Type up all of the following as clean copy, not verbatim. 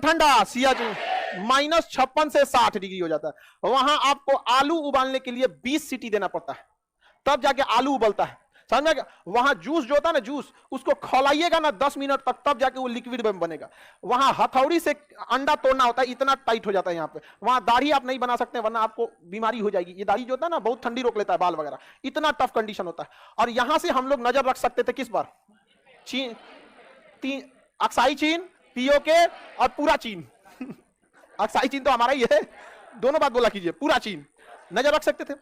ठंडा सियाचिन -56 से 60 डिग्री हो जाता है। वहां आपको आलू उबालने के लिए 20 सीटी देना पड़ता है, तब जाके आलू उबलता है, समझ में? वहां जूस जो होता है ना, जूस उसको खौलाइएगा ना 10 मिनट तक, तब जाके वो लिक्विड में बनेगा। वहां हथौड़ी से अंडा तोड़ना होता है, इतना टाइट हो जाता है यहाँ पे। वहां दाढ़ी आप नहीं बना सकते, वरना आपको बीमारी हो जाएगी। ये दाढ़ी जो होता है ना, बहुत ठंडी रोक लेता है, बाल वगैरह, इतना टफ कंडीशन होता है। और यहां से हम लोग नजर रख सकते थे किस पर? चीन, अक्साई चीन, पीओके और पूरा चीन। अक्साई चीन तो हमारा ही है, दोनों बात बोला कीजिए, पूरा चीन नजर रख सकते थे।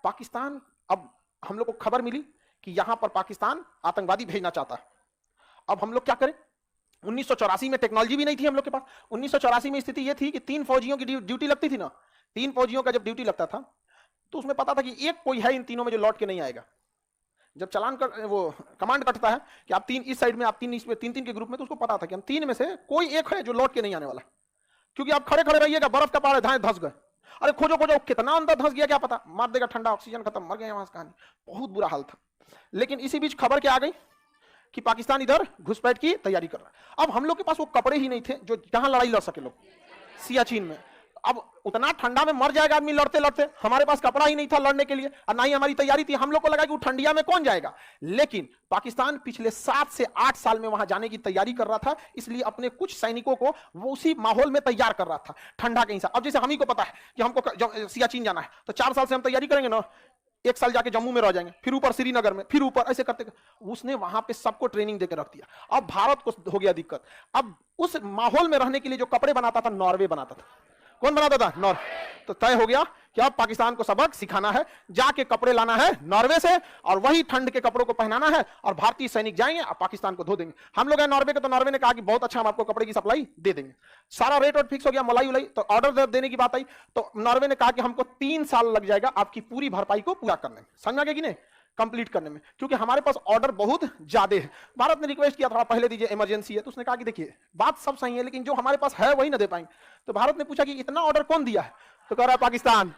पाकिस्तान, अब हम लोग को खबर मिली कि यहां पर पाकिस्तान आतंकवादी भेजना चाहता है। अब हम लोग क्या करें? 1984 में टेक्नोलॉजी भी नहीं थी हम लोग के पास। 1984 में स्थिति यह थी कि 3 फौजियों की ड्यूटी लगती थी ना, 3 फौजियों का जब ड्यूटी लगता था तो उसमें पता था कि एक कोई है इन तीनों में जो लौट के नहीं आएगा। जब चलान कर वो कमांड कटता है कि आप 3 इस साइड में, आप 3 इसमें, 3-3 के ग्रुप में, तो उसको पता था कि हम 3 में से कोई एक है जो लौट के नहीं आने वाला, क्योंकि आप खड़े खड़े रहिएगा, बर्फ का पहाड़ है, धंस गए, अरे खोजो खोजो, कितना अंदर धंस गया क्या पता, मार देगा ठंडा, ऑक्सीजन खत्म, मर गए वहां से, कहानी बहुत बुरा हाल था। लेकिन इसी बीच खबर क्या आ गई कि पाकिस्तान इधर घुसपैठ की तैयारी कर रहा है। अब हम लोग के पास वो कपड़े ही नहीं थे जो जहां लड़ाई लड़ सके लोग, सियाचिन में। अब उतना ठंडा में मर जाएगा आदमी लड़ते लड़ते, हमारे पास कपड़ा ही नहीं था लड़ने के लिए, और ना ही हमारी तैयारी थी। हम लोग को लगा कि वो ठंडिया में कौन जाएगा, लेकिन पाकिस्तान पिछले 7 से 8 साल में वहां जाने की तैयारी कर रहा था, इसलिए अपने कुछ सैनिकों को वो उसी माहौल में तैयार कर रहा था, ठंडा के हिसाब। अब जैसे हम ही को पता है कि हमको सियाचिन जाना है, तो 4 साल से हम तैयारी करेंगे ना, 1 साल जाके जम्मू में रह जाएंगे, फिर ऊपर श्रीनगर में, फिर ऊपर, ऐसे करते उसने वहां पे सबको ट्रेनिंग देकर रख दिया। अब भारत को हो गया दिक्कत। अब उस माहौल में रहने के लिए जो कपड़े बनाता था, नॉर्वे बनाता था। कौन बनाता था? नॉर्वे। तो तय हो गया कि अब पाकिस्तान को सबक सिखाना है, जाके कपड़े लाना है नॉर्वे से, और वही ठंड के कपड़ों को पहनाना है, और भारतीय सैनिक जाएंगे और पाकिस्तान को धो देंगे। हम लोग हैं नॉर्वे के, तो नॉर्वे ने कहा कि बहुत अच्छा, हम आपको कपड़े की सप्लाई दे देंगे। सारा रेट और फिक्स हो गया, मलाई उलाई, तो ऑर्डर देने की बात आई, तो नॉर्वे ने कहा कि हमको 3 साल लग जाएगा आपकी पूरी भरपाई को पूरा करने में, समझ गए कि नहीं, कंप्लीट करने में, क्योंकि हमारे पास ऑर्डर बहुत ज्यादा है। भारत ने रिक्वेस्ट किया थोड़ा पहले दीजिए, इमरजेंसी है, तो उसने कहा कि देखिए बात सब सही है, लेकिन जो हमारे पास है वही ना दे पाएंगे। तो भारत ने पूछा कि इतना ऑर्डर कौन दिया है, तो कह रहा है पाकिस्तान।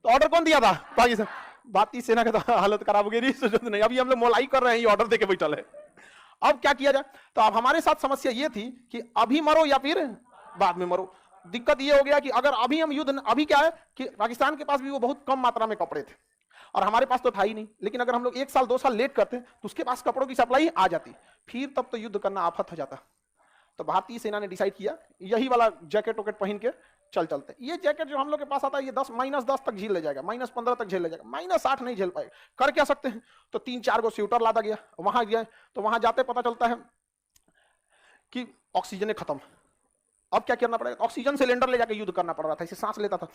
तो ऑर्डर कौन दिया था? पाकिस्तान। भारतीय सेना का तो हालत खराब हो गई, नहीं, अभी हम लोग मोलाई कर रहे हैं, ये ऑर्डर देके बैठल है। अब क्या किया जाए? तो अब हमारे साथ समस्या ये थी कि अभी मरो या फिर बाद में मरो। दिक्कत ये हो गया कि अगर अभी हम युद्ध, अभी क्या है कि पाकिस्तान के पास भी वो बहुत कम मात्रा में कपड़े थे और हमारे पास तो था ही नहीं, लेकिन अगर हम लोग 1 साल 2 साल लेट करते तो उसके पास कपड़ों की सप्लाई आ जाती, फिर तब तो युद्ध करना आफत हो जाता। तो भारतीय सेना ने डिसाइड किया यही वाला जैकेट वॉकेट पहन के चलते। ये जैकेट जो हम लोग के पास आता है, ये -10 तक झेल ले जाएगा, -15 तक झेल ले जाएगा, -8 नहीं झेल पाएगा। कर क्या सकते हैं? तो 3-4 गो स्वेटर लादा गया, वहां गया, तो वहां जाते पता चलता है कि ऑक्सीजन खत्म। अब क्या करना पड़ेगा? ऑक्सीजन सिलेंडर ले जाके युद्ध करना पड़ रहा था, इसे सांस लेता था,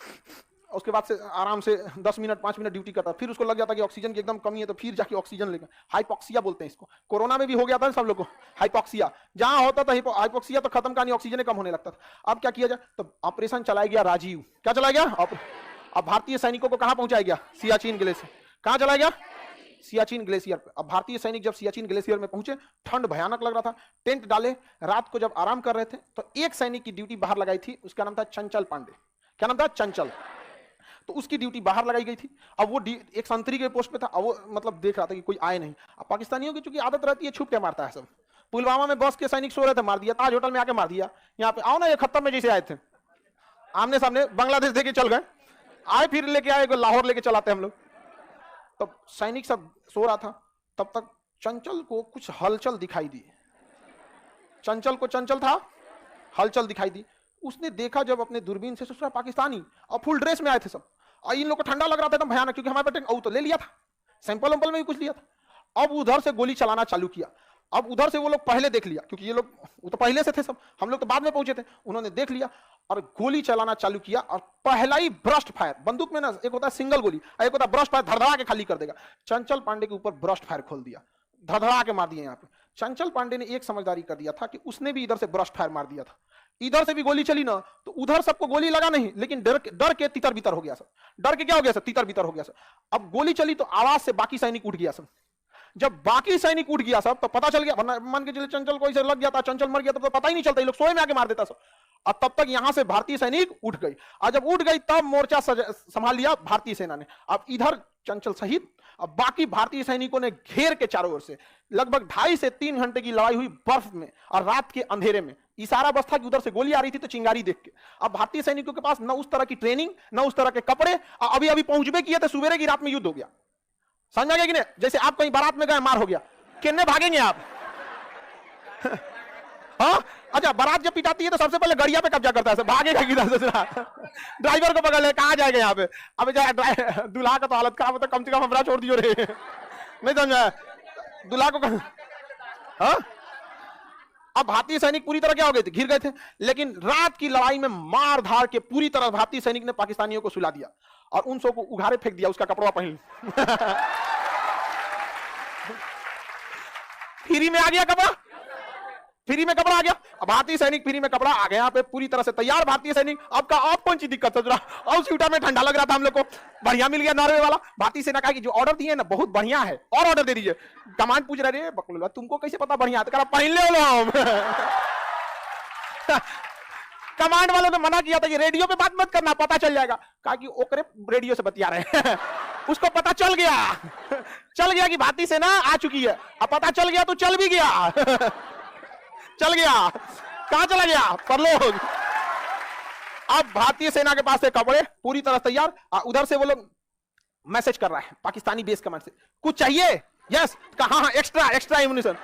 उसके बाद से आराम से 10 मिनट 5 मिनट ड्यूटी करता, फिर उसको लग जाता कि ऑक्सीजन की एकदम कमी है, तो फिर जाके ऑक्सीजन लेगा। हाइपोक्सिया बोलते हैं इसको, कोरोना में भी हो गया था सब लोग को हाइपोक्सिया, जहां होता था हाइपोक्सिया तो खत्म कहानी, ऑक्सीजन कम होने लगता था। अब क्या किया जाए? तो ऑपरेशन चलाया गया राजीव। क्या चलाया गया? अब भारतीय सैनिकों को कहां पहुंचाया गया? सियाचिन ग्लेशियर। कहां चलाया गया? सियाचिन ग्लेशियर पे। अब भारतीय सैनिक जब सियाचिन ग्लेशियर में पहुंचे, ठंड भयानक लग रहा था, टेंट डाले, रात को जब आराम कर रहे थे, तो एक सैनिक की ड्यूटी बाहर लगाई थी, उसका नाम था चंचल पांडे। क्या नाम था? चंचल। तो उसकी ड्यूटी बाहर लगाई गई थी। अब वो एक संतरी के पोस्ट पे था, अब वो मतलब देख रहा था कि कोई आए नहीं। अब पाकिस्तानियों की चूंकि आदत रहती है छुप के मारता है सब। पुलवामा में बस के सैनिक सो रहे थे, मार दिया। ताज होटल में आके मार दिया। यहाँ पे आओ ना, ये खत्म में जैसे आए थे, आमने सामने बांग्लादेश देके चल गए, आए फिर लेके आए, लाहौर लेके चलाते हम लोग। तब सैनिक सब सो रहा था, तब तक चंचल को कुछ हलचल दिखाई दी। चंचल को चंचल था, हलचल दिखाई दी। उसने देखा जब अपने दूरबीन से, सोचा पाकिस्तानी और फुल ड्रेस में आए थे सब, और इन लोग को ठंडा लग रहा था एकदम भयानक, क्योंकि हमारे बेटे तो ले लिया था, सैंपल वैंपल में भी कुछ लिया था। अब उधर से गोली चलाना चालू किया। अब उधर से वो लोग पहले देख लिया, क्योंकि ये लोग वो तो पहले से थे सब, हम लोग तो बाद में पहुंचे थे। उन्होंने देख लिया और गोली चलाना चालू किया, और पहला ही ब्रस्ट फायर, बंदूक में ना एक होता है सिंगल गोली, एक होता है ब्रस्ट फायर, धड़धड़ा के खाली कर देगा। चंचल पांडे के ऊपर ब्रस्ट फायर खोल दिया, धड़धड़ा के मार दिया। यहाँ पे चंचल पांडे ने एक समझदारी कर दिया था कि उसने भी इधर से ब्रस्ट फायर मार दिया था, इधर से भी गोली चली ना, तो उधर सबको गोली लगा नहीं, लेकिन डर के तितर बितर हो गया सब। डर के क्या हो गया सब? तितर बितर हो गया सब। अब गोली चली तो आवाज से बाकी सैनिक उठ गया सब। जब बाकी सैनिक उठ गया सब, तो पता चल गया, वरना मान के चले चंचल को ऐसे लग गया था, चंचल मर गया, तब तो पता ही नहीं चलता, ये लोग सोए में आके मार देता सब। और तब तक यहां से भारतीय सैनिक उठ गई, और जब उठ गई तब मोर्चा संभाल लिया भारतीय सेना ने। अब इधर चंचल शहीद, अब बाकी भारतीय सैनिकों ने घेर के चारों ओर से लगभग 2.5 से 3 घंटे की लड़ाई हुई बर्फ में और रात के अंधेरे में। इशारा बस था कि उधर से गोली आ रही थी तो चिंगारी देख के। अब भारतीय सैनिकों के पास न उस तरह की ट्रेनिंग, न उस तरह के कपड़े, अभी अभी पहुंचबे किए थे, सुबेरे की रात में युद्ध हो गया। समझ आ गया कि नहीं? जैसे आप कहीं बारात में गए, मार हो गया, किन्ने भागेंगे आप? हाँ, अच्छा, बारात जब पिटाती है तो सबसे पहले गड़िया पे कब्जा करता है, भागेगा किधर से? ड्राइवर को पकड़ ले, कहां जाएगा यहाँ पे? अब दूल्हा का तो हालत खराब होता, कम से कम हमरा छोड़ दियो रे। नहीं समझा? दूल्हा को हाँ? अब भारतीय सैनिक पूरी तरह क्या हो गए थे? घिर गए थे। लेकिन रात की लड़ाई में मार धार के पूरी तरह भारतीय सैनिक ने पाकिस्तानियों को सुला दिया और उन सबको उघाड़े फेंक दिया, उसका कपड़ा पहन। फ्री में आ गया कपड़ा, फ्री में कपड़ा आ गया। अब भारतीय सैनिक फ्री में कपड़ा आ गया, यहाँ पे पूरी तरह से तैयार भारतीय सैनिक। अब का आप कौन सी दिक्कत है? और स्वेटर में ठंडा लग रहा था हम लोग को, बढ़िया मिल गया नॉर्वे वाला। भारतीय सेना कहा कि जो ऑर्डर दिए ना बहुत बढ़िया है, और ऑर्डर दे दीजिए। कमांड पूछ रहे, बकलोला तुमको कैसे पता बढ़िया? तो कहा पहन ले हम। कमांड वालों ने मना किया था कि रेडियो पे बात मत करना, पता चल जाएगा। कहा कि ओकरे रेडियो से बतिया रहे हैं। उसको पता चल गया कि भारतीय सेना आ चुकी है। अब पता चल गया तो चल भी गया। चल गया, कहां चला गया? परलोक। अब भारतीय सेना के पास से कपड़े पूरी तरह तैयार, उधर से वो लोग मैसेज कर रहा है पाकिस्तानी बेस कमांड से, कुछ चाहिए? यस, कहा एक्स्ट्रा एम्युनिशन।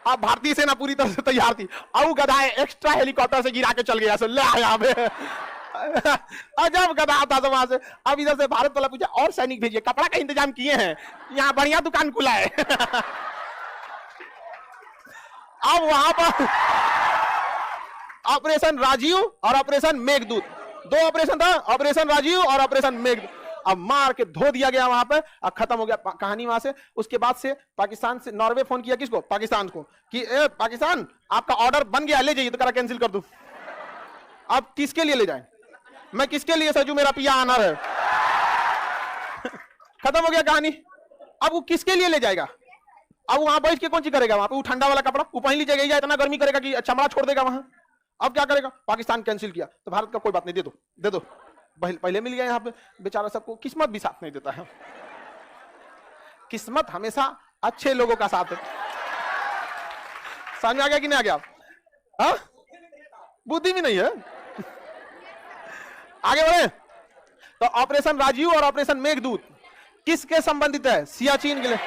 अब भारतीय सेना पूरी तरह से तैयार थी, अब गधा एक्स्ट्रा हेलीकॉप्टर से गिरा के चल गया, ले यहाँ पे। अजब गधा आता था वहां से। अब इधर से भारत वाला पूछा और सैनिक भेजिए, कपड़ा का इंतजाम किए हैं, यहाँ बढ़िया दुकान खुला है। अब वहां पर ऑपरेशन राजीव और ऑपरेशन मेघदूत, 2 ऑपरेशन था, ऑपरेशन राजीव और ऑपरेशन मेघदूत। अब मार के धो दिया गया वहां पे, अब खत्म हो गया कहानी वहां से। उसके बाद से पाकिस्तान से नॉर्वे फोन किया, किसको? पाकिस्तान को, कि पाकिस्तान आपका ऑर्डर बन गया, ले जाइए। तो करा कैंसिल कर दूं। अब किसके लिए ले जाए? मैं किसके लिए सजू? मेरा पिया आना है। खत्म हो गया कहानी। अब वो किसके लिए ले जाएगा? अब वहां बैठ के कौन सी करेगा? वहां पे वो ठंडा वाला कपड़ा वो पहन लीजिएगा, या इतना गर्मी करेगा कि चमड़ा छोड़ देगा वहां। अब क्या करेगा? पाकिस्तान कैंसिल किया तो भारत का कोई बात नहीं, दे दो पहले मिल गया। यहाँ पे बेचारा सबको किस्मत भी साथ नहीं देता है। किस्मत हमेशा अच्छे लोगों का साथ है। समझ आ गया कि नहीं आ गया? हाँ, बुद्धि भी नहीं है। आगे बढ़े तो ऑपरेशन राजीव और ऑपरेशन मेघदूत किसके संबंधित है? सियाचिन के लिए।